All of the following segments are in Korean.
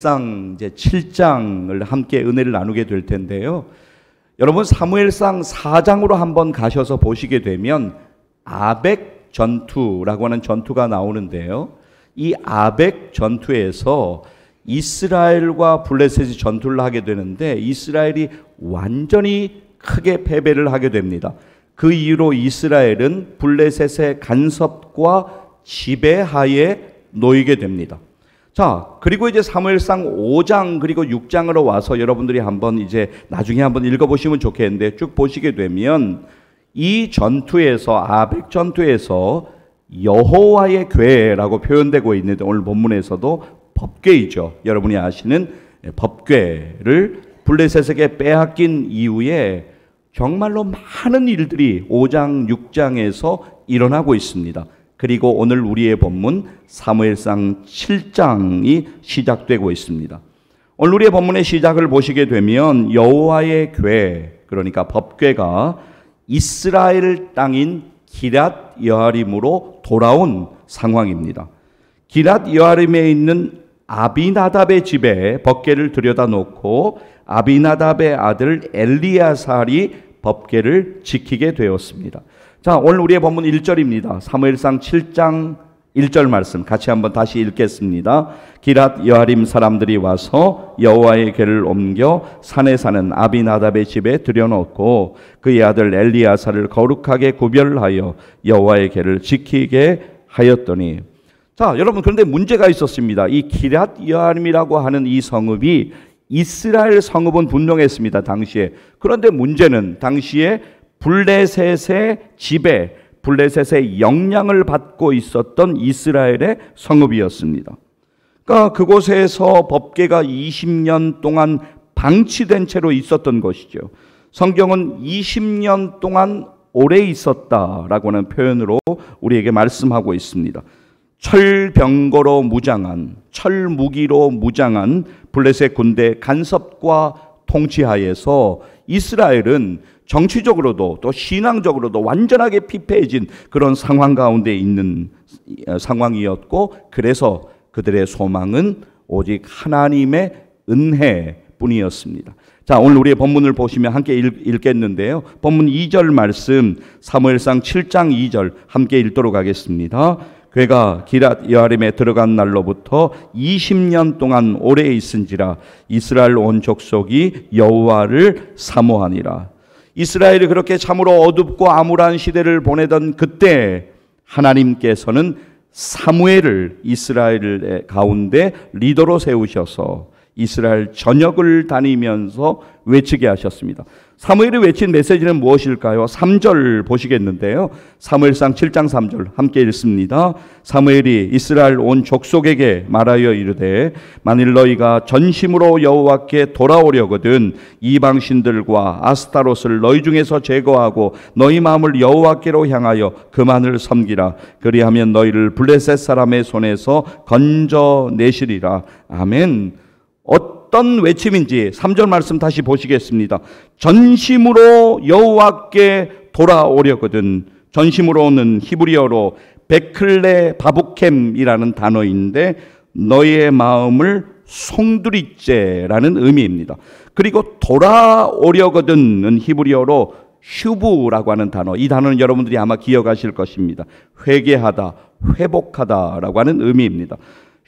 상 이제 7장을 함께 은혜를 나누게 될 텐데요. 여러분 사무엘상 4장으로 한번 가셔서 보시게 되면 아벡 전투라고 하는 전투가 나오는데요. 이 아벡 전투에서 이스라엘과 블레셋이 전투를 하게 되는데 이스라엘이 완전히 크게 패배를 하게 됩니다. 그 이후로 이스라엘은 블레셋의 간섭과 지배하에 놓이게 됩니다. 자, 그리고 이제 사무엘상 5장 그리고 6장으로 와서 여러분들이 한번 이제 나중에 한번 읽어보시면 좋겠는데 쭉 보시게 되면 이 전투에서 아벡 전투에서 여호와의 궤라고 표현되고 있는데 오늘 본문에서도 법궤이죠. 여러분이 아시는 법궤를 블레셋에게 빼앗긴 이후에 정말로 많은 일들이 5장 6장에서 일어나고 있습니다. 그리고 오늘 우리의 본문 사무엘상 7장이 시작되고 있습니다. 오늘 우리의 본문의 시작을 보시게 되면 여호와의 궤, 그러니까 법궤가 이스라엘 땅인 기럇 여아림으로 돌아온 상황입니다. 기럇 여아림에 있는 아비나답의 집에 법궤를 들여다 놓고 아비나답의 아들 엘리야살이 법궤를 지키게 되었습니다. 자, 오늘 우리의 본문 1절입니다. 사무엘상 7장 1절 말씀 같이 한번 다시 읽겠습니다. 기럇 여아림 사람들이 와서 여호와의 궤를 옮겨 산에 사는 아비나답의 집에 들여놓고 그의 아들 엘리야사를 거룩하게 구별하여 여호와의 궤를 지키게 하였더니, 자, 여러분, 그런데 문제가 있었습니다. 이 기럇 여아림이라고 하는 이 성읍이 이스라엘 성읍은 분명했습니다, 당시에. 그런데 문제는 당시에 블레셋의 지배, 블레셋의 영향을 받고 있었던 이스라엘의 성읍이었습니다. 그러니까 그곳에서 법궤가 20년 동안 방치된 채로 있었던 것이죠. 성경은 20년 동안 오래 있었다라고 하는 표현으로 우리에게 말씀하고 있습니다. 철병거로 무장한, 철무기로 무장한 블레셋 군대 간섭과 통치하에서 이스라엘은 정치적으로도 또 신앙적으로도 완전하게 피폐해진 그런 상황 가운데 있는 상황이었고, 그래서 그들의 소망은 오직 하나님의 은혜뿐이었습니다. 자, 오늘 우리의 본문을 보시면 함께 읽겠는데요. 본문 2절 말씀 사무엘상 7장 2절 함께 읽도록 하겠습니다. 궤가 기럇 여아림에 들어간 날로부터 20년 동안 오래 있은지라 이스라엘 온 족속이 여호와를 사모하니라. 이스라엘이 그렇게 참으로 어둡고 암울한 시대를 보내던 그때 하나님께서는 사무엘을 이스라엘 가운데 리더로 세우셔서 이스라엘 전역을 다니면서 외치게 하셨습니다. 사무엘이 외친 메시지는 무엇일까요? 3절 보시겠는데요. 사무엘상 7장 3절 함께 읽습니다. 사무엘이 이스라엘 온 족속에게 말하여 이르되 만일 너희가 전심으로 여호와께 돌아오려거든 이방신들과 아스타롯을 너희 중에서 제거하고 너희 마음을 여호와께로 향하여 그만을 섬기라. 그리하면 너희를 블레셋 사람의 손에서 건져내시리라. 아멘. 어떤 외침인지 3절 말씀 다시 보시겠습니다. 전심으로 여호와께 돌아오려거든. 전심으로는 히브리어로 베클레 바부켐이라는 단어인데 너희의 마음을 송두리째라는 의미입니다. 그리고 돌아오려거든은 히브리어로 슈브라고 하는 단어, 이 단어는 여러분들이 아마 기억하실 것입니다. 회개하다, 회복하다라고 하는 의미입니다.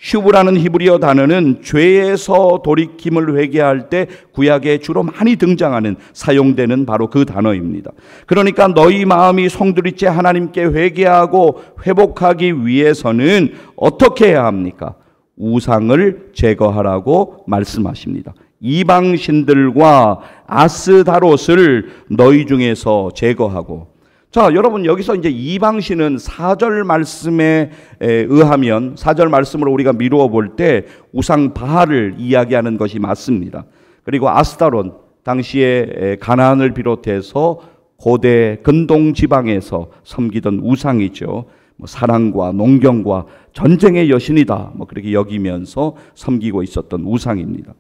슈브라는 히브리어 단어는 죄에서 돌이킴을 회개할 때 구약에 주로 많이 등장하는, 사용되는 바로 그 단어입니다. 그러니까 너희 마음이 송두리째 하나님께 회개하고 회복하기 위해서는 어떻게 해야 합니까? 우상을 제거하라고 말씀하십니다. 이방신들과 아스다롯을 너희 중에서 제거하고. 자, 여러분, 여기서 이제 이방신은 4절 말씀에 의하면 4절 말씀으로 우리가 미루어 볼 때 우상 바알을 이야기하는 것이 맞습니다. 그리고 아스타롯, 당시에 가나안을 비롯해서 고대 근동 지방에서 섬기던 우상이죠. 사랑과 농경과 전쟁의 여신이다, 그렇게 여기면서 섬기고 있었던 우상입니다.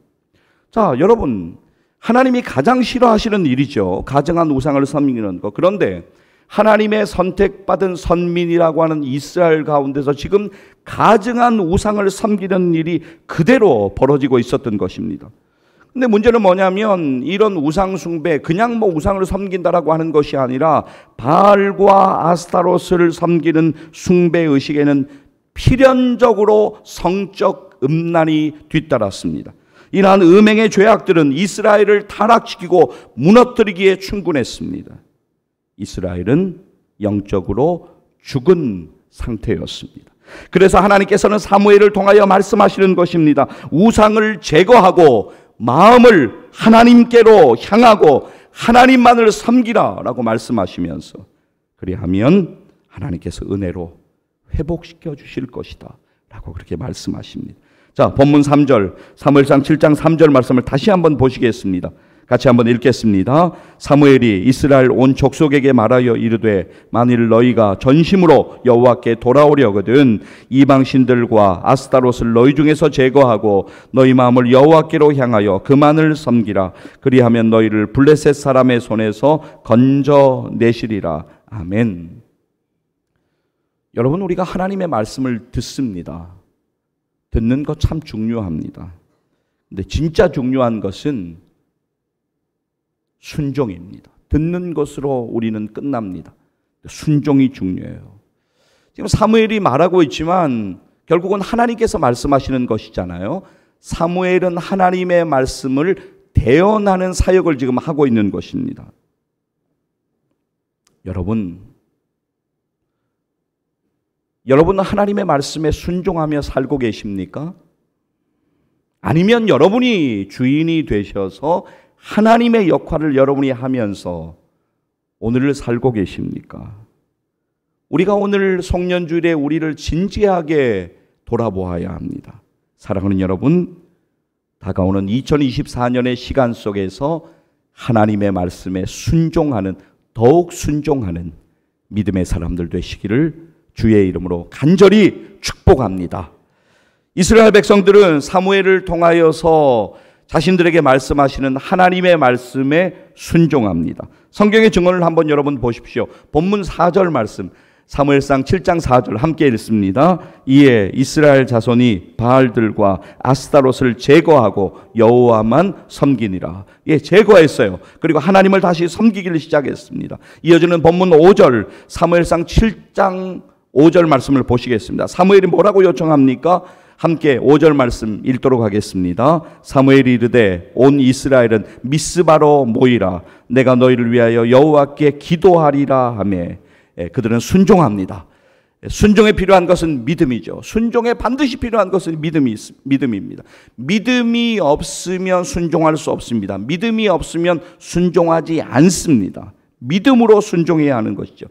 자, 여러분, 하나님이 가장 싫어하시는 일이죠. 가증한 우상을 섬기는 것. 그런데 하나님의 선택받은 선민이라고 하는 이스라엘 가운데서 지금 가증한 우상을 섬기는 일이 그대로 벌어지고 있었던 것입니다. 근데 문제는 뭐냐면 이런 우상 숭배, 그냥 뭐 우상을 섬긴다라고 하는 것이 아니라 바알과 아스타롯을 섬기는 숭배 의식에는 필연적으로 성적 음란이 뒤따랐습니다. 이러한 음행의 죄악들은 이스라엘을 타락시키고 무너뜨리기에 충분했습니다. 이스라엘은 영적으로 죽은 상태였습니다. 그래서 하나님께서는 사무엘을 통하여 말씀하시는 것입니다. 우상을 제거하고 마음을 하나님께로 향하고 하나님만을 섬기라 라고 말씀하시면서 그리하면 하나님께서 은혜로 회복시켜 주실 것이다 라고 그렇게 말씀하십니다. 자, 본문 3절, 사무엘상 7장 3절 말씀을 다시 한번 보시겠습니다. 같이 한번 읽겠습니다. 사무엘이 이스라엘 온 족속에게 말하여 이르되 만일 너희가 전심으로 여호와께 돌아오려거든 이방 신들과 아스타롯을 너희 중에서 제거하고 너희 마음을 여호와께로 향하여 그만을 섬기라. 그리하면 너희를 블레셋 사람의 손에서 건져내시리라. 아멘. 여러분, 우리가 하나님의 말씀을 듣습니다. 듣는 것 참 중요합니다. 근데 진짜 중요한 것은 순종입니다. 듣는 것으로 우리는 끝납니다. 순종이 중요해요. 지금 사무엘이 말하고 있지만 결국은 하나님께서 말씀하시는 것이잖아요. 사무엘은 하나님의 말씀을 대언하는 사역을 지금 하고 있는 것입니다. 여러분은 하나님의 말씀에 순종하며 살고 계십니까? 아니면 여러분이 주인이 되셔서 하나님의 역할을 여러분이 하면서 오늘을 살고 계십니까? 우리가 오늘 송년주일에 우리를 진지하게 돌아보아야 합니다. 사랑하는 여러분, 다가오는 2024년의 시간 속에서 하나님의 말씀에 순종하는, 더욱 순종하는 믿음의 사람들 되시기를 주의 이름으로 간절히 축복합니다. 이스라엘 백성들은 사무엘을 통하여서 자신들에게 말씀하시는 하나님의 말씀에 순종합니다. 성경의 증언을 한번 여러분 보십시오. 본문 4절 말씀, 사무엘상 7장 4절 함께 읽습니다. 이에 이스라엘 자손이 바알들과 아스타롯을 제거하고 여호와만 섬기니라. 예, 제거했어요. 그리고 하나님을 다시 섬기기를 시작했습니다. 이어지는 본문 5절, 사무엘상 7장 5절 말씀을 보시겠습니다. 사무엘이 뭐라고 요청합니까? 함께 5절 말씀 읽도록 하겠습니다. 사무엘이 이르되 온 이스라엘은 미스바로 모이라. 내가 너희를 위하여 여호와께 기도하리라 하매 그들은 순종합니다. 순종에 필요한 것은 믿음이죠. 순종에 반드시 필요한 것은 믿음입니다. 믿음이 없으면 순종할 수 없습니다. 믿음이 없으면 순종하지 않습니다. 믿음으로 순종해야 하는 것이죠.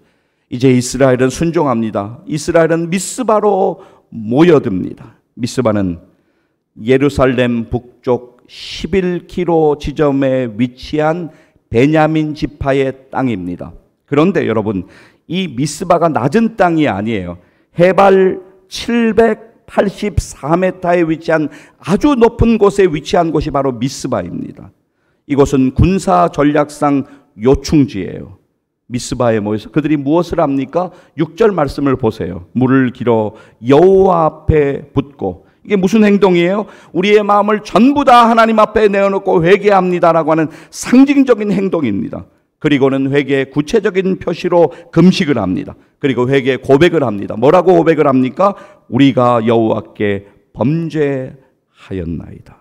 이제 이스라엘은 순종합니다. 이스라엘은 미스바로 모여듭니다. 미스바는 예루살렘 북쪽 11km 지점에 위치한 베냐민 지파의 땅입니다. 그런데 여러분, 이 미스바가 낮은 땅이 아니에요. 해발 784m에 위치한 아주 높은 곳에 위치한 곳이 바로 미스바입니다. 이곳은 군사 전략상 요충지예요. 미스바에 모여서 그들이 무엇을 합니까? 6절 말씀을 보세요. 물을 길어 여호와 앞에 붓고, 이게 무슨 행동이에요? 우리의 마음을 전부 다 하나님 앞에 내어놓고 회개합니다라고 하는 상징적인 행동입니다. 그리고는 회개의 구체적인 표시로 금식을 합니다. 그리고 회개의 고백을 합니다. 뭐라고 고백을 합니까? 우리가 여호와께 범죄하였나이다.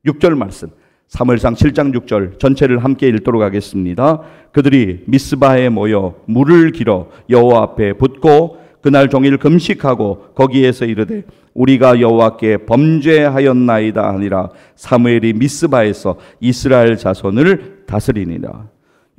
6절 말씀, 사무엘상 7장 6절 전체를 함께 읽도록 하겠습니다. 그들이 미스바에 모여 물을 길어 여호와 앞에 붓고 그날 종일 금식하고 거기에서 이르되 우리가 여호와께 범죄하였나이다 하니라. 사무엘이 미스바에서 이스라엘 자손을 다스리니라.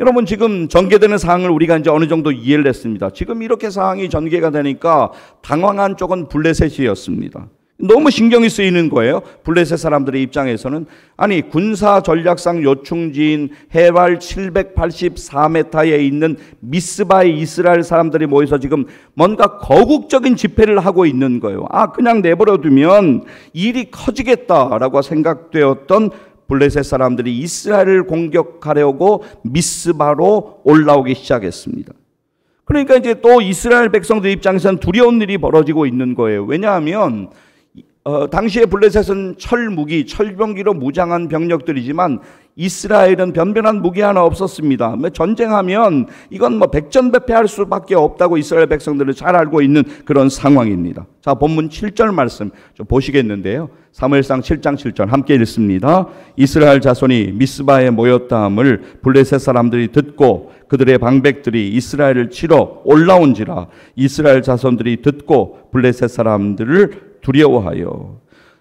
여러분, 지금 전개되는 상황을 우리가 이제 어느 정도 이해를 했습니다. 지금 이렇게 상황이 전개가 되니까 당황한 쪽은 블레셋이었습니다. 너무 신경이 쓰이는 거예요. 블레셋 사람들의 입장에서는. 아니, 군사 전략상 요충지인 해발 784m에 있는 미스바의 이스라엘 사람들이 모여서 지금 뭔가 거국적인 집회를 하고 있는 거예요. 그냥 내버려두면 일이 커지겠다라고 생각되었던 블레셋 사람들이 이스라엘을 공격하려고 미스바로 올라오기 시작했습니다. 그러니까 이제 또 이스라엘 백성들 입장에서는 두려운 일이 벌어지고 있는 거예요. 왜냐하면 당시에 블레셋은 철무기, 철병기로 무장한 병력들이지만 이스라엘은 변변한 무기 하나 없었습니다. 전쟁하면 이건 백전백패할 수밖에 없다고 이스라엘 백성들은 잘 알고 있는 그런 상황입니다. 자, 본문 7절 말씀 좀 보시겠는데요. 사무엘상 7장 7절 함께 읽습니다. 이스라엘 자손이 미스바에 모였다함을 블레셋 사람들이 듣고 그들의 방백들이 이스라엘을 치러 올라온지라. 이스라엘 자손들이 듣고 블레셋 사람들을 두려워하여.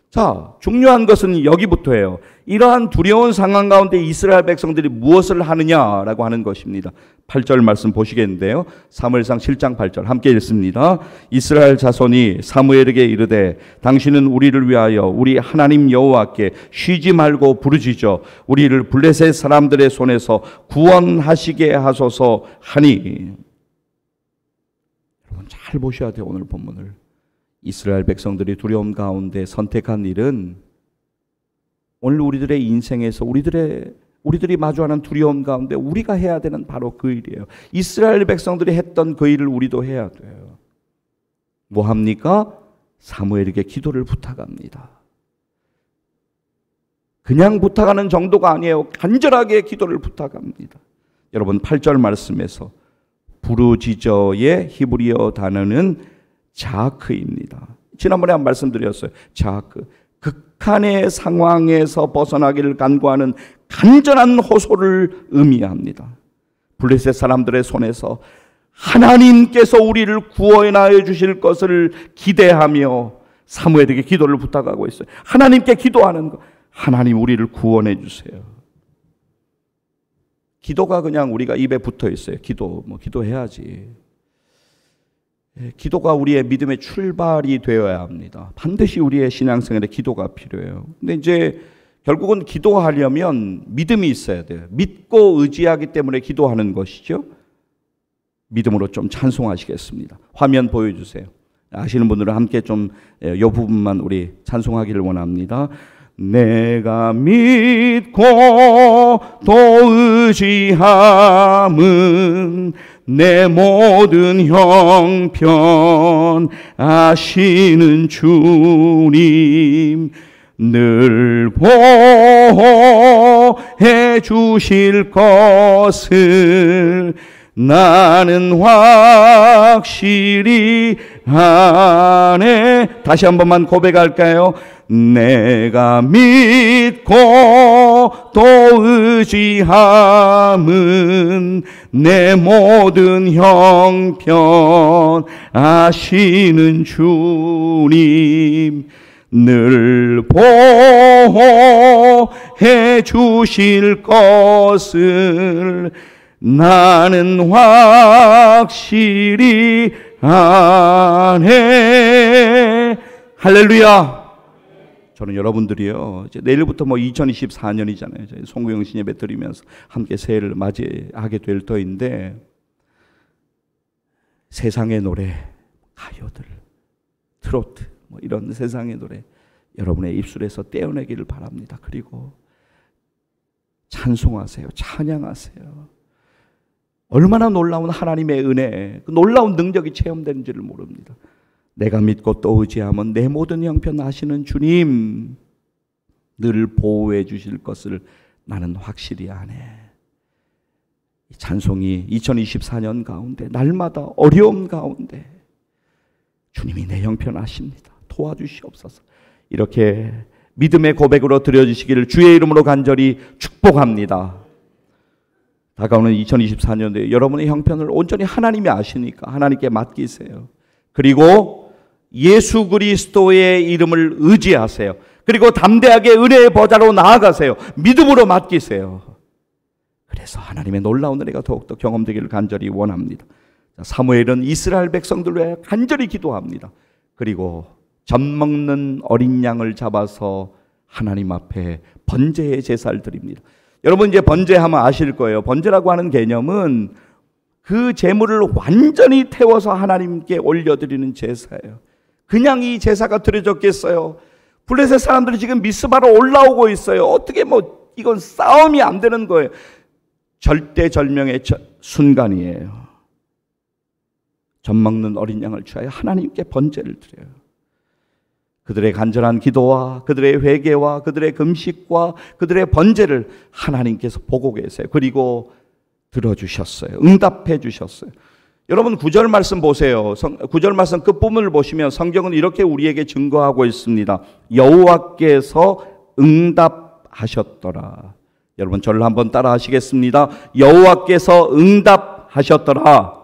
자, 중요한 것은 여기부터예요. 이러한 두려운 상황 가운데 이스라엘 백성들이 무엇을 하느냐라고 하는 것입니다. 8절 말씀 보시겠는데요. 사무엘상 7장 8절 함께 읽습니다. 이스라엘 자손이 사무엘에게 이르되 당신은 우리를 위하여 우리 하나님 여호와께 쉬지 말고 부르짖어 우리를 블레셋 사람들의 손에서 구원하시게 하소서 하니. 여러분 잘 보셔야 돼요. 오늘 본문을. 이스라엘 백성들이 두려움 가운데 선택한 일은 오늘 우리들의 인생에서 우리들이 마주하는 두려움 가운데 우리가 해야 되는 바로 그 일이에요. 이스라엘 백성들이 했던 그 일을 우리도 해야 돼요. 뭐 합니까? 사무엘에게 기도를 부탁합니다. 그냥 부탁하는 정도가 아니에요. 간절하게 기도를 부탁합니다. 여러분 8절 말씀에서 부르짖어의 히브리어 단어는 자크입니다. 지난번에 한 말씀드렸어요. 자크. 극한의 상황에서 벗어나기를 간구하는 간절한 호소를 의미합니다. 블레셋 사람들의 손에서 하나님께서 우리를 구원하여 주실 것을 기대하며 사무엘에게 기도를 부탁하고 있어요. 하나님께 기도하는 거. 하나님 우리를 구원해 주세요. 기도가 그냥 우리가 입에 붙어 있어요. 기도해야지. 기도가 우리의 믿음의 출발이 되어야 합니다. 반드시 우리의 신앙생활에 기도가 필요해요. 근데 이제 결국은 기도하려면 믿음이 있어야 돼요. 믿고 의지하기 때문에 기도하는 것이죠. 믿음으로 좀 찬송하시겠습니다. 화면 보여주세요. 아시는 분들은 함께 좀 이 부분만 우리 찬송하기를 원합니다. 내가 믿고 또 의지함은 내 모든 형편 아시는 주님 늘 보호해 주실 것을 나는 확실히 아네. 다시 한 번만 고백할까요? 내가 믿고 또 의지함은 내 모든 형편 아시는 주님 늘 보호해 주실 것을 나는 확실히 아네. 할렐루야. 저는 여러분들이요, 이제 내일부터 2024년이잖아요. 송구영신 예배 드리면서 함께 새해를 맞이하게 될 터인데, 세상의 노래, 가요들, 트로트, 이런 세상의 노래 여러분의 입술에서 떼어내기를 바랍니다. 그리고 찬송하세요. 찬양하세요. 얼마나 놀라운 하나님의 은혜, 그 놀라운 능력이 체험되는지를 모릅니다. 내가 믿고 또 의지하면 내 모든 형편 아시는 주님 늘 보호해 주실 것을 나는 확실히 아네. 이 찬송이 2024년 가운데 날마다 어려움 가운데 주님이 내 형편 아십니다. 도와주시옵소서. 이렇게 믿음의 고백으로 드려주시기를 주의 이름으로 간절히 축복합니다. 다가오는 2024년도에 여러분의 형편을 온전히 하나님이 아시니까 하나님께 맡기세요. 그리고 예수 그리스도의 이름을 의지하세요. 그리고 담대하게 은혜의 보좌로 나아가세요. 믿음으로 맡기세요. 그래서 하나님의 놀라운 은혜가 더욱더 경험되기를 간절히 원합니다. 사무엘은 이스라엘 백성들을 위해 간절히 기도합니다. 그리고 젖먹는 어린 양을 잡아서 하나님 앞에 번제의 제사를 드립니다. 여러분 이제 번제하면 아실 거예요. 번제라고 하는 개념은 그 제물을 완전히 태워서 하나님께 올려드리는 제사예요. 그냥 이 제사가 드려졌겠어요? 블레셋 사람들이 지금 미스바로 올라오고 있어요. 어떻게 이건 싸움이 안 되는 거예요. 절대절명의 순간이에요. 젖먹는 어린 양을 취하여 하나님께 번제를 드려요. 그들의 간절한 기도와 그들의 회개와 그들의 금식과 그들의 번제를 하나님께서 보고 계세요. 그리고 들어주셨어요. 응답해 주셨어요. 여러분 9절 말씀 보세요. 9절 말씀 끝부분을 보시면 성경은 이렇게 우리에게 증거하고 있습니다. 여호와께서 응답하셨더라. 여러분 저를 한번 따라 하시겠습니다. 여호와께서 응답하셨더라.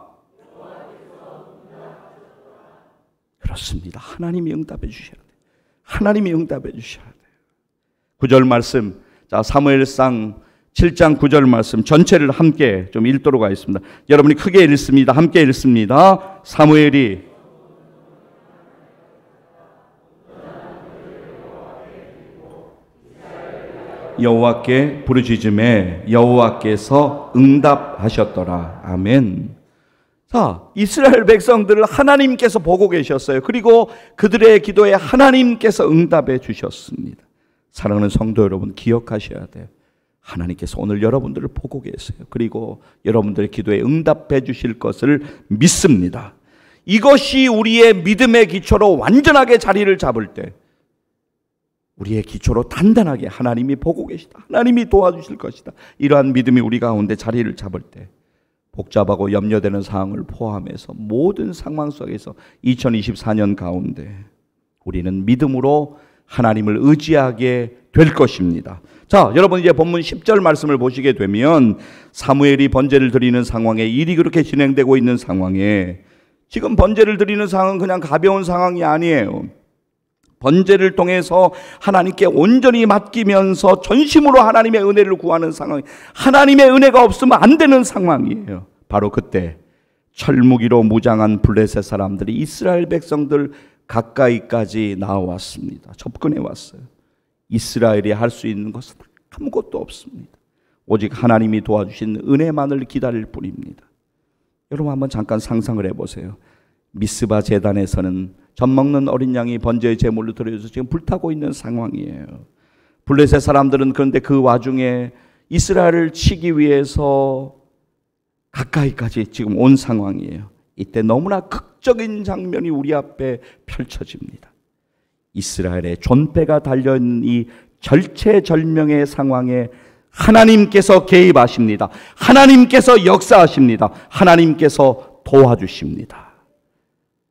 그렇습니다. 하나님이 응답해 주셔야 돼요. 하나님이 응답해 주셔야 돼요. 9절 말씀, 자 사무엘상 7장 9절 말씀 전체를 함께 좀 읽도록 하겠습니다. 여러분이 크게 읽습니다. 함께 읽습니다. 사무엘이 여호와께 부르짖음에 여호와께서 응답하셨더라. 아멘. 자, 이스라엘 백성들을 하나님께서 보고 계셨어요. 그리고 그들의 기도에 하나님께서 응답해 주셨습니다. 사랑하는 성도 여러분, 기억하셔야 돼요. 하나님께서 오늘 여러분들을 보고 계세요. 그리고 여러분들의 기도에 응답해 주실 것을 믿습니다. 이것이 우리의 믿음의 기초로 완전하게 자리를 잡을 때, 우리의 기초로 단단하게 하나님이 보고 계시다, 하나님이 도와주실 것이다, 이러한 믿음이 우리 가운데 자리를 잡을 때, 복잡하고 염려되는 상황을 포함해서 모든 상황 속에서 2024년 가운데 우리는 믿음으로 하나님을 의지하게 될 것입니다. 자, 여러분 이제 본문 10절 말씀을 보시게 되면 사무엘이 번제를 드리는 상황에, 일이 그렇게 진행되고 있는 상황에, 지금 번제를 드리는 상황은 그냥 가벼운 상황이 아니에요. 번제를 통해서 하나님께 온전히 맡기면서 전심으로 하나님의 은혜를 구하는 상황, 하나님의 은혜가 없으면 안 되는 상황이에요. 바로 그때 철무기로 무장한 블레셋 사람들이 이스라엘 백성들 가까이까지 나왔습니다. 접근해 왔어요. 이스라엘이 할 수 있는 것은 아무것도 없습니다. 오직 하나님이 도와주신 은혜만을 기다릴 뿐입니다. 여러분 한번 잠깐 상상을 해보세요. 미스바 제단에서는 젖먹는 어린 양이 번제의 제물로 드려져서 지금 불타고 있는 상황이에요. 블레셋 사람들은 그런데 그 와중에 이스라엘을 치기 위해서 가까이까지 지금 온 상황이에요. 이때 너무나 극적인 장면이 우리 앞에 펼쳐집니다. 이스라엘의 존폐가 달려있는 이 절체절명의 상황에 하나님께서 개입하십니다. 하나님께서 역사하십니다. 하나님께서 도와주십니다.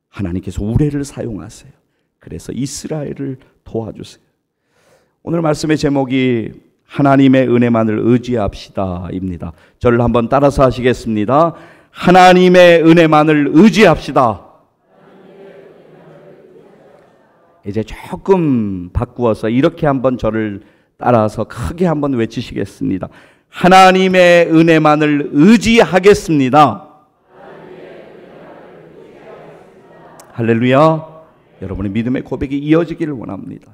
하나님께서 우레를 사용하세요. 그래서 이스라엘을 도와주세요. 오늘 말씀의 제목이 하나님의 은혜만을 의지합시다입니다. 저를 한번 따라서 하시겠습니다. 하나님의 은혜만을 의지합시다. 이제 조금 바꾸어서 이렇게 한번 저를 따라서 크게 한번 외치시겠습니다. 하나님의 은혜만을 의지하겠습니다. 할렐루야. 여러분의 믿음의 고백이 이어지기를 원합니다.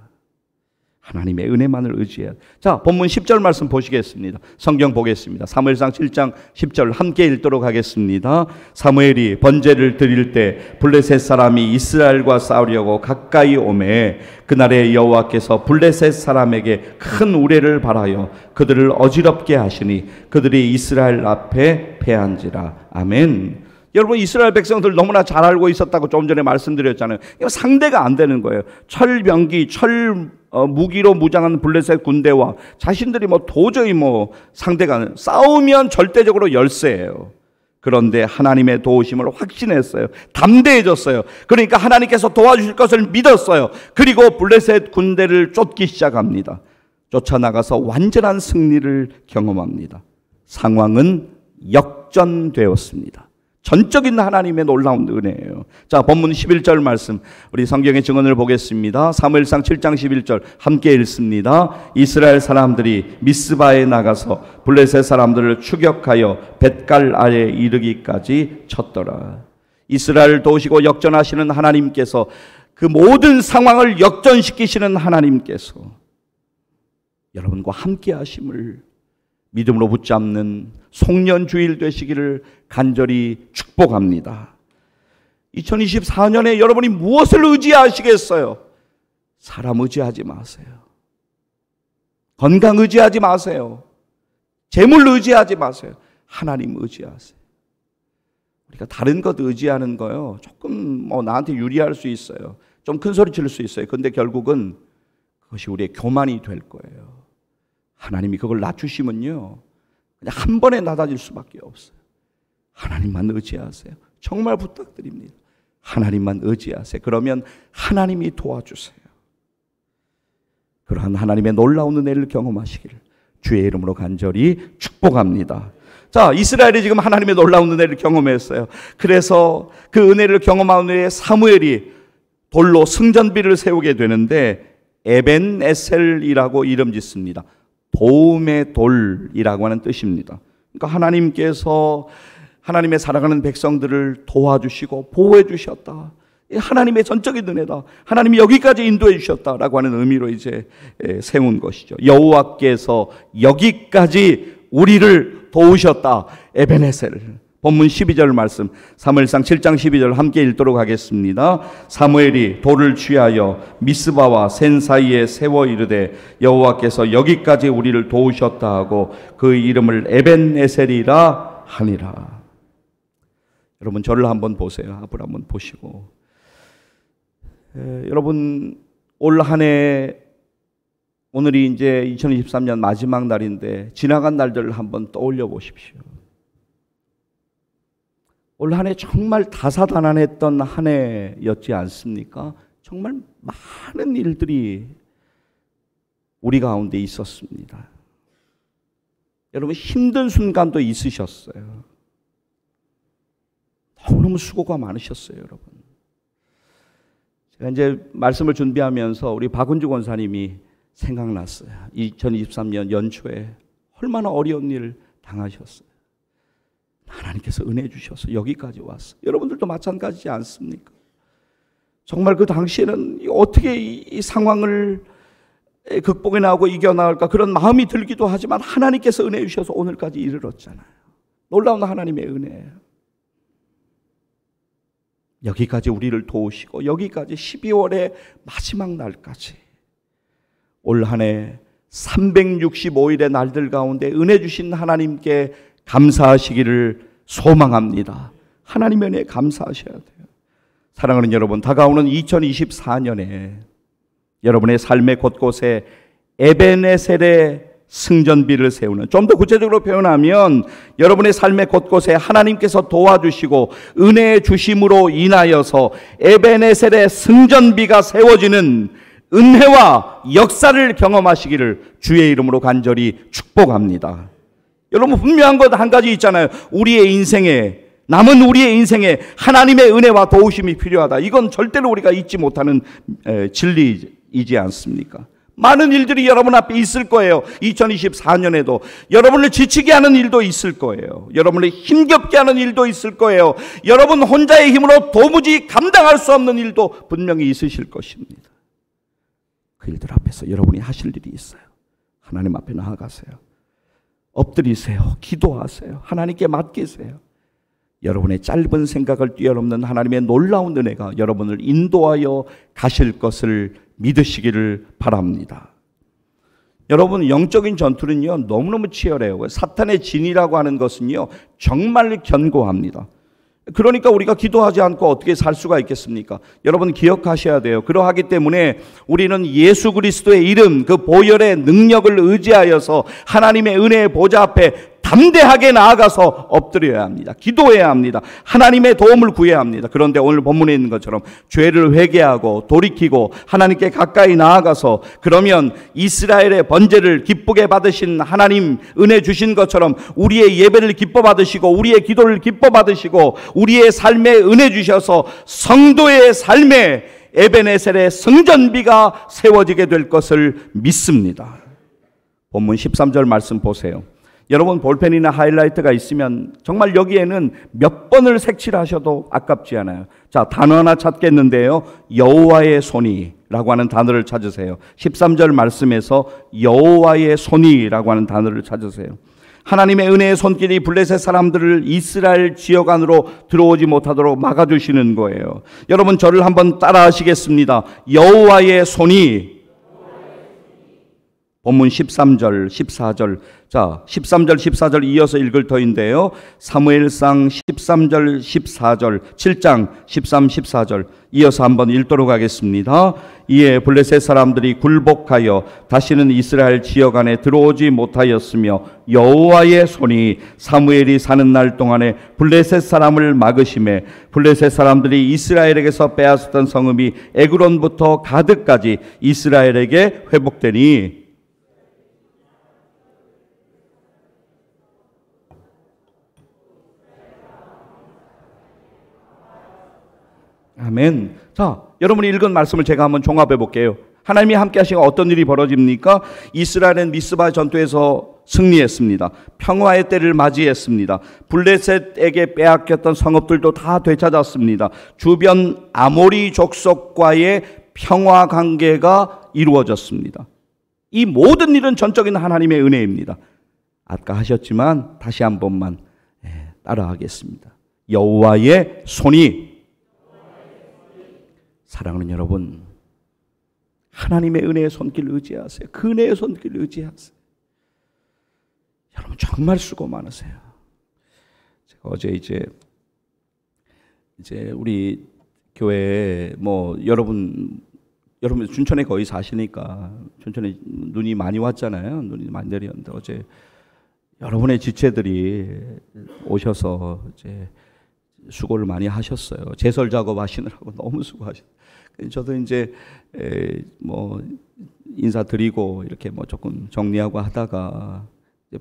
하나님의 은혜만을 의지해야. 자, 본문 10절 말씀 보시겠습니다. 성경 보겠습니다. 사무엘상 7장 10절 함께 읽도록 하겠습니다. 사무엘이 번제를 드릴 때 블레셋 사람이 이스라엘과 싸우려고 가까이 오매 그날에 여호와께서 블레셋 사람에게 큰 우레를 발하여 그들을 어지럽게 하시니 그들이 이스라엘 앞에 패한지라. 아멘. 여러분 이스라엘 백성들 너무나 잘 알고 있었다고 좀 전에 말씀드렸잖아요. 이거 상대가 안 되는 거예요. 철병기, 무기로 무장한 블레셋 군대와 자신들이 도저히 상대가, 싸우면 절대적으로 열세예요. 그런데 하나님의 도우심을 확신했어요. 담대해졌어요. 그러니까 하나님께서 도와주실 것을 믿었어요. 그리고 블레셋 군대를 쫓기 시작합니다. 쫓아나가서 완전한 승리를 경험합니다. 상황은 역전되었습니다. 전적인 하나님의 놀라운 은혜예요. 자, 본문 11절 말씀 우리 성경의 증언을 보겠습니다. 사무엘상 7장 11절 함께 읽습니다. 이스라엘 사람들이 미스바에 나가서 블레셋 사람들을 추격하여 벳갈 아래 이르기까지 쳤더라. 이스라엘을 도우시고 역전하시는 하나님께서, 그 모든 상황을 역전시키시는 하나님께서 여러분과 함께 하심을 믿음으로 붙잡는 송년주일 되시기를 간절히 축복합니다. 2024년에 여러분이 무엇을 의지하시겠어요? 사람 의지하지 마세요. 건강 의지하지 마세요. 재물 의지하지 마세요. 하나님 의지하세요. 우리가 다른 것 의지하는 거요, 조금 나한테 유리할 수 있어요. 좀 큰 소리 칠 수 있어요. 근데 결국은 그것이 우리의 교만이 될 거예요. 하나님이 그걸 낮추시면요, 그냥 한 번에 낮아질 수밖에 없어요. 하나님만 의지하세요. 정말 부탁드립니다. 하나님만 의지하세요. 그러면 하나님이 도와주세요. 그러한 하나님의 놀라운 은혜를 경험하시기를 주의 이름으로 간절히 축복합니다. 자, 이스라엘이 지금 하나님의 놀라운 은혜를 경험했어요. 그래서 그 은혜를 경험한 후에 사무엘이 돌로 승전비를 세우게 되는데 에벤에셀이라고 이름 짓습니다. 도움의 돌이라고 하는 뜻입니다. 그러니까 하나님께서 하나님의 사랑하는 백성들을 도와주시고 보호해 주셨다. 하나님의 전적인 은혜다. 하나님이 여기까지 인도해 주셨다라고 하는 의미로 이제 세운 것이죠. 여호와께서 여기까지 우리를 도우셨다. 에벤에셀. 본문 12절 말씀, 사무엘상 7장 12절 함께 읽도록 하겠습니다. 사무엘이 돌을 취하여 미스바와 센 사이에 세워 이르되 여호와께서 여기까지 우리를 도우셨다 하고 그 이름을 에벤에셀이라 하니라. 여러분, 저를 한번 보세요. 앞을 한번 보시고, 여러분, 올 한 해, 오늘이 이제 2023년 마지막 날인데 지나간 날들을 한번 떠올려 보십시오. 올 한 해 정말 다사다난했던 한 해였지 않습니까? 정말 많은 일들이 우리 가운데 있었습니다. 여러분, 힘든 순간도 있으셨어요. 너무너무 수고가 많으셨어요, 여러분. 제가 이제 말씀을 준비하면서 우리 박은주 권사님이 생각났어요. 2023년 연초에 얼마나 어려운 일을 당하셨어요. 하나님께서 은혜 주셔서 여기까지 왔어요. 여러분들도 마찬가지지 않습니까? 정말 그 당시에는 어떻게 이 상황을 극복해 나오고 이겨나갈까 그런 마음이 들기도 하지만 하나님께서 은혜 주셔서 오늘까지 이르렀잖아요. 놀라운 하나님의 은혜예요. 여기까지 우리를 도우시고 여기까지 12월의 마지막 날까지 올 한 해 365일의 날들 가운데 은혜 주신 하나님께 감사하시기를 소망합니다. 하나님의 은혜에 감사하셔야 돼요. 사랑하는 여러분, 다가오는 2024년에 여러분의 삶의 곳곳에 에벤에셀의 승전비를 세우는, 좀 더 구체적으로 표현하면 여러분의 삶의 곳곳에 하나님께서 도와주시고 은혜 주심으로 인하여서 에벤에셀의 승전비가 세워지는 은혜와 역사를 경험하시기를 주의 이름으로 간절히 축복합니다. 여러분, 분명한 것 한 가지 있잖아요. 우리의 인생에, 남은 우리의 인생에 하나님의 은혜와 도우심이 필요하다. 이건 절대로 우리가 잊지 못하는 진리이지 않습니까? 많은 일들이 여러분 앞에 있을 거예요. 2024년에도 여러분을 지치게 하는 일도 있을 거예요. 여러분을 힘겹게 하는 일도 있을 거예요. 여러분 혼자의 힘으로 도무지 감당할 수 없는 일도 분명히 있으실 것입니다. 그 일들 앞에서 여러분이 하실 일이 있어요. 하나님 앞에 나아가세요. 엎드리세요. 기도하세요. 하나님께 맡기세요. 여러분의 짧은 생각을 뛰어넘는 하나님의 놀라운 은혜가 여러분을 인도하여 가실 것을 믿으시기를 바랍니다. 여러분, 영적인 전투는요 너무너무 치열해요. 사탄의 진이라고 하는 것은요 정말 견고합니다. 그러니까 우리가 기도하지 않고 어떻게 살 수가 있겠습니까? 여러분 기억하셔야 돼요. 그러하기 때문에 우리는 예수 그리스도의 이름, 그 보혈의 능력을 의지하여서 하나님의 은혜의 보좌 앞에 담대하게 나아가서 엎드려야 합니다. 기도해야 합니다. 하나님의 도움을 구해야 합니다. 그런데 오늘 본문에 있는 것처럼 죄를 회개하고 돌이키고 하나님께 가까이 나아가서, 그러면 이스라엘의 번제를 기쁘게 받으신 하나님 은혜 주신 것처럼 우리의 예배를 기뻐 받으시고 우리의 기도를 기뻐 받으시고 우리의 삶에 은혜 주셔서 성도의 삶에 에벤에셀의 성전비가 세워지게 될 것을 믿습니다. 본문 13절 말씀 보세요. 여러분 볼펜이나 하이라이트가 있으면 정말 여기에는 몇 번을 색칠하셔도 아깝지 않아요. 자, 단어 하나 찾겠는데요. 여호와의 손이라고 하는 단어를 찾으세요. 13절 말씀에서 여호와의 손이라고 하는 단어를 찾으세요. 하나님의 은혜의 손길이 블레셋 사람들을 이스라엘 지역 안으로 들어오지 못하도록 막아주시는 거예요. 여러분 저를 한번 따라 하시겠습니다. 여호와의 손이, 본문 13절, 14절. 자, 13절, 14절 이어서 읽을 터인데요. 사무엘상 13절, 14절, 7장 13, 14절 이어서 한번 읽도록 하겠습니다. 이에 블레셋 사람들이 굴복하여 다시는 이스라엘 지역 안에 들어오지 못하였으며 여호와의 손이 사무엘이 사는 날 동안에 블레셋 사람을 막으심에 블레셋 사람들이 이스라엘에게서 빼앗았던 성읍이 에그론부터 가드까지 이스라엘에게 회복되니 아멘. 자, 여러분이 읽은 말씀을 제가 한번 종합해 볼게요. 하나님이 함께 하시고 어떤 일이 벌어집니까? 이스라엘은 미스바 전투에서 승리했습니다. 평화의 때를 맞이했습니다. 블레셋에게 빼앗겼던 성읍들도 다 되찾았습니다. 주변 아모리 족속과의 평화 관계가 이루어졌습니다. 이 모든 일은 전적인 하나님의 은혜입니다. 아까 하셨지만 다시 한 번만 따라하겠습니다. 여호와의 손이, 사랑하는 여러분, 하나님의 은혜의 손길 의지하세요. 그 은혜의 손길 의지하세요. 여러분 정말 수고 많으세요. 제가 어제 이제 우리 교회에 여러분 춘천에 거의 사시니까 춘천에 눈이 많이 왔잖아요. 눈이 많이 내렸는데 어제 여러분의 지체들이 오셔서 이제 수고를 많이 하셨어요. 제설 작업하시느라고 너무 수고하셨어요. 저도 이제 인사드리고 이렇게 조금 정리하고 하다가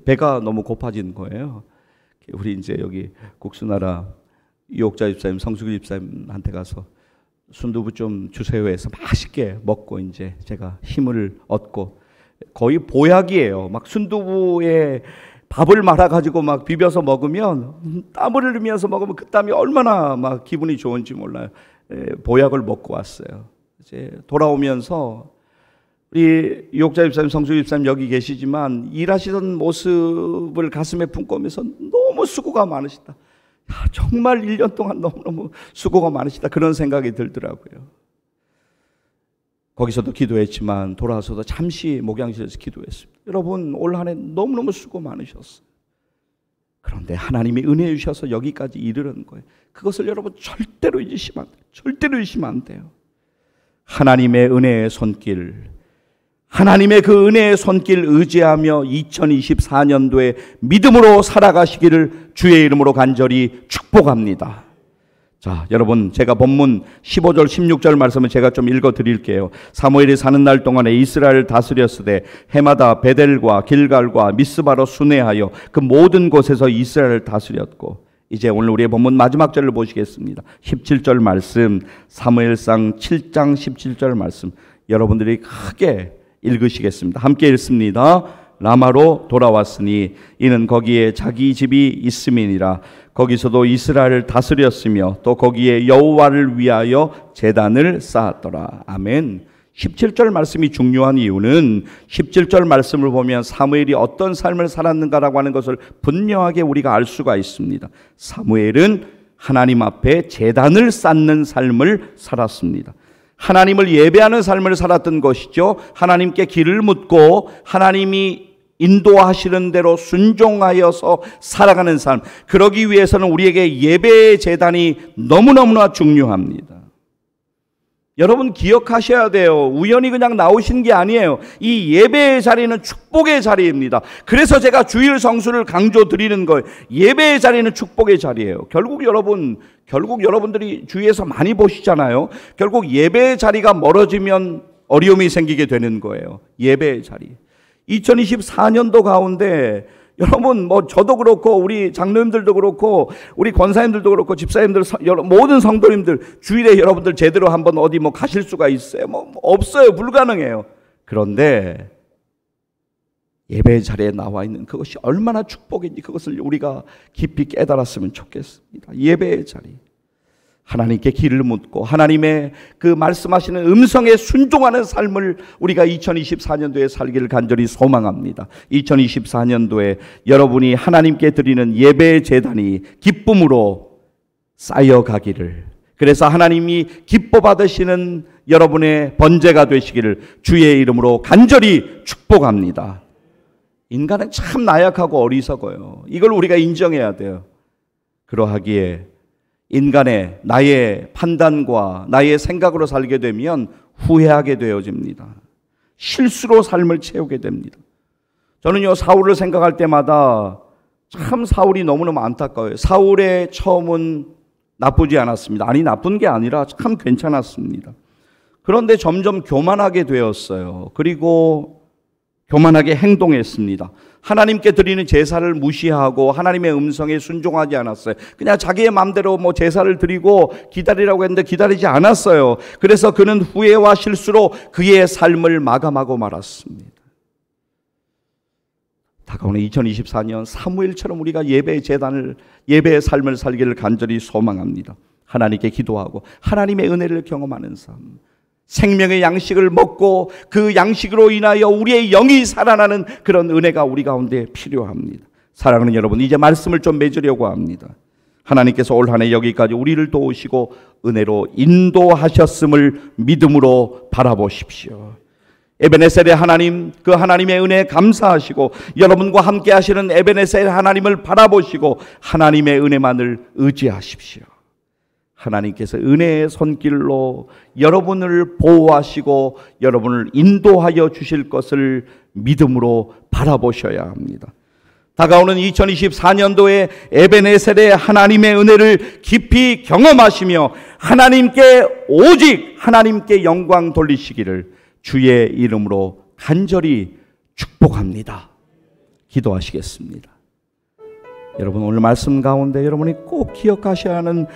배가 너무 고파진 거예요. 우리 이제 여기 국수나라 유옥자 집사님, 성수기 집사님한테 가서 순두부 좀 주세요 해서 맛있게 먹고 이제 제가 힘을 얻고, 거의 보약이에요. 막 순두부에 밥을 말아가지고 막 비벼서 먹으면, 땀을 흘리면서 먹으면 그 땀이 얼마나 막 기분이 좋은지 몰라요. 보약을 먹고 왔어요. 이제 돌아오면서 우리 유옥자 집사님, 성수기 집사님 여기 계시지만 일하시던 모습을 가슴에 품고면서 너무 수고가 많으시다. 정말 1년 동안 너무너무 수고가 많으시다, 그런 생각이 들더라고요. 거기서도 기도했지만 돌아와서도 잠시 목양실에서 기도했습니다. 여러분 올 한 해 너무너무 수고 많으셨어요. 그런데 하나님이 은혜 주셔서 여기까지 이르는 거예요. 그것을 여러분 절대로 잊으시면 안 돼요. 절대로 잊으시면 안 돼요. 하나님의 은혜의 손길, 하나님의 그 은혜의 손길 의지하며 2024년도에 믿음으로 살아가시기를 주의 이름으로 간절히 축복합니다. 자, 여러분 제가 본문 15절 16절 말씀을 제가 좀 읽어 드릴게요. 사무엘이 사는 날 동안에 이스라엘을 다스렸으되 해마다 베델과 길갈과 미스바로 순회하여 그 모든 곳에서 이스라엘을 다스렸고, 이제 오늘 우리의 본문 마지막 절을 보시겠습니다. 17절 말씀, 사무엘상 7장 17절 말씀 여러분들이 크게 읽으시겠습니다. 함께 읽습니다. 라마로 돌아왔으니 이는 거기에 자기 집이 있음이니라. 거기서도 이스라엘을 다스렸으며 또 거기에 여호와를 위하여 제단을 쌓았더라. 아멘. 17절 말씀이 중요한 이유는 17절 말씀을 보면 사무엘이 어떤 삶을 살았는가라고 하는 것을 분명하게 우리가 알 수가 있습니다. 사무엘은 하나님 앞에 제단을 쌓는 삶을 살았습니다. 하나님을 예배하는 삶을 살았던 것이죠. 하나님께 길을 묻고 하나님이 인도하시는 대로 순종하여서 살아가는 삶, 그러기 위해서는 우리에게 예배의 제단이 너무너무나 중요합니다. 여러분 기억하셔야 돼요. 우연히 그냥 나오신 게 아니에요. 이 예배의 자리는 축복의 자리입니다. 그래서 제가 주일 성수를 강조드리는 거예요. 예배의 자리는 축복의 자리예요. 결국 여러분들이 주위에서 많이 보시잖아요. 결국 예배의 자리가 멀어지면 어려움이 생기게 되는 거예요. 예배의 자리. 2024년도 가운데 여러분 저도 그렇고 우리 장로님들도 그렇고 우리 권사님들도 그렇고 집사님들 모든 성도님들 주일에 여러분들 제대로 한번 어디 가실 수가 있어요? 없어요. 불가능해요. 그런데 예배 자리에 나와 있는 그것이 얼마나 축복인지 그것을 우리가 깊이 깨달았으면 좋겠습니다. 예배의 자리, 하나님께 길을 묻고 하나님의 그 말씀하시는 음성에 순종하는 삶을 우리가 2024년도에 살기를 간절히 소망합니다. 2024년도에 여러분이 하나님께 드리는 예배의 제단이 기쁨으로 쌓여가기를, 그래서 하나님이 기뻐 받으시는 여러분의 번제가 되시기를 주의 이름으로 간절히 축복합니다. 인간은 참 나약하고 어리석어요. 이걸 우리가 인정해야 돼요. 그러하기에 인간의 나의 판단과 나의 생각으로 살게 되면 후회하게 되어집니다. 실수로 삶을 채우게 됩니다. 저는요, 사울을 생각할 때마다 참 사울이 너무너무 안타까워요. 사울의 처음은 나쁘지 않았습니다. 아니, 나쁜 게 아니라 참 괜찮았습니다. 그런데 점점 교만하게 되었어요. 그리고 교만하게 행동했습니다. 하나님께 드리는 제사를 무시하고 하나님의 음성에 순종하지 않았어요. 그냥 자기의 마음대로 제사를 드리고 기다리라고 했는데 기다리지 않았어요. 그래서 그는 후회와 실수로 그의 삶을 마감하고 말았습니다. 다가오는 2024년 사무엘처럼 우리가 예배의 삶을 살기를 간절히 소망합니다. 하나님께 기도하고 하나님의 은혜를 경험하는 삶, 생명의 양식을 먹고 그 양식으로 인하여 우리의 영이 살아나는 그런 은혜가 우리 가운데 필요합니다. 사랑하는 여러분, 이제 말씀을 좀 맺으려고 합니다. 하나님께서 올 한 해 여기까지 우리를 도우시고 은혜로 인도하셨음을 믿음으로 바라보십시오. 에베네셀의 하나님, 그 하나님의 은혜에 감사하시고 여러분과 함께 하시는 에베네셀 하나님을 바라보시고 하나님의 은혜만을 의지하십시오. 하나님께서 은혜의 손길로 여러분을 보호하시고 여러분을 인도하여 주실 것을 믿음으로 바라보셔야 합니다. 다가오는 2024년도에 에베네셀의 하나님의 은혜를 깊이 경험하시며 오직 하나님께 영광 돌리시기를 주의 이름으로 간절히 축복합니다. 기도하시겠습니다. 여러분, 오늘 말씀 가운데 여러분이 꼭 기억하셔야 하는